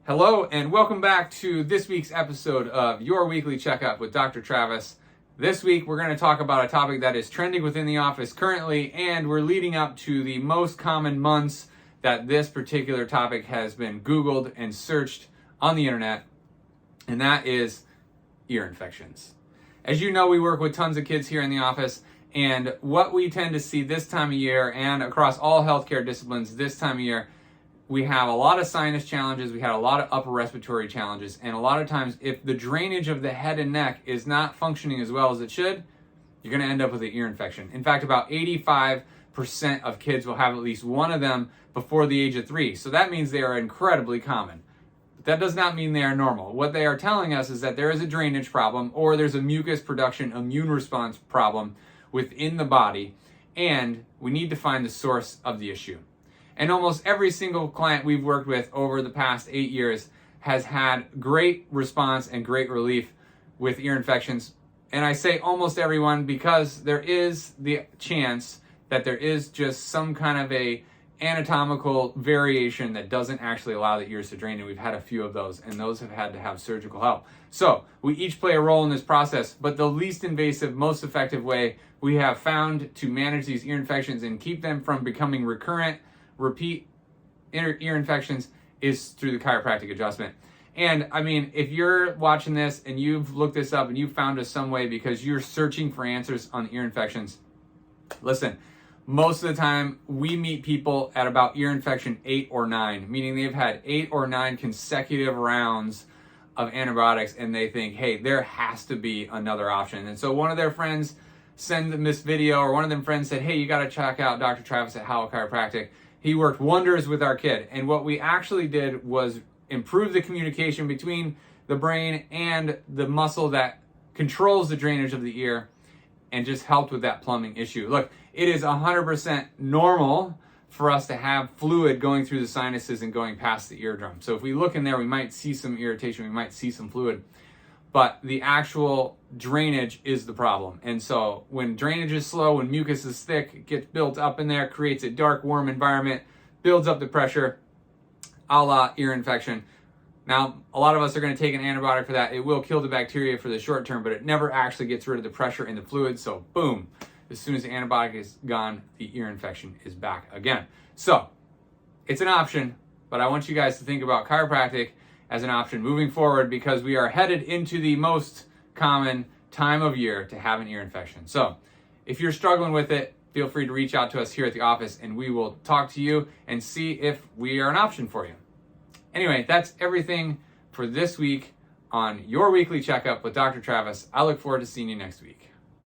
Hello and welcome back to this week's episode of Your Weekly Checkup with Dr. Travis. This week we're going to talk about a topic that is trending within the office currently, and we're leading up to the most common months that this particular topic has been Googled and searched on the internet, and that is ear infections. As you know, we work with tons of kids here in the office, and what we tend to see this time of year and across all healthcare disciplines this time of year, we have a lot of sinus challenges, we had a lot of upper respiratory challenges, and a lot of times if the drainage of the head and neck is not functioning as well as it should, you're going to end up with an ear infection. In fact, about 85% of kids will have at least one of them before the age of 3. So that means they are incredibly common. But that does not mean they are normal. What they are telling us is that there is a drainage problem, or there's a mucus production immune response problem within the body, and we need to find the source of the issue. And almost every single client we've worked with over the past 8 years has had great response and great relief with ear infections. And I say almost everyone because there is the chance that there is just some kind of a anatomical variation that doesn't actually allow the ears to drain. And we've had a few of those, and those have had to have surgical help. So we each play a role in this process, but the least invasive, most effective way we have found to manage these ear infections and keep them from becoming recurrent, repeat ear infections is through the chiropractic adjustment. And I mean, if you're watching this and you've looked this up and you found us some way because you're searching for answers on ear infections, listen, most of the time we meet people at about ear infection 8 or 9, meaning they've had 8 or 9 consecutive rounds of antibiotics and they think, hey, there has to be another option. And so one of their friends sent them this video, or one of them friends said, hey, you got to check out Dr. Travis at Howell Chiropractic. He worked wonders with our kid. And what we actually did was improve the communication between the brain and the muscle that controls the drainage of the ear, and just helped with that plumbing issue. Look, it is 100% normal for us to have fluid going through the sinuses and going past the eardrum. So if we look in there, we might see some irritation, we might see some fluid, but the actual drainage is the problem. And so when drainage is slow, when mucus is thick, it gets built up in there, creates a dark, warm environment, builds up the pressure, a la ear infection. Now, a lot of us are going to take an antibiotic for that. It will kill the bacteria for the short term, but it never actually gets rid of the pressure in the fluid. So boom, as soon as the antibiotic is gone, the ear infection is back again. So it's an option, but I want you guys to think about chiropractic as an option moving forward, because we are headed into the most common time of year to have an ear infection. So if you're struggling with it, feel free to reach out to us here at the office and we will talk to you and see if we are an option for you. Anyway, that's everything for this week on Your Weekly Checkup with Dr. Travis. I look forward to seeing you next week.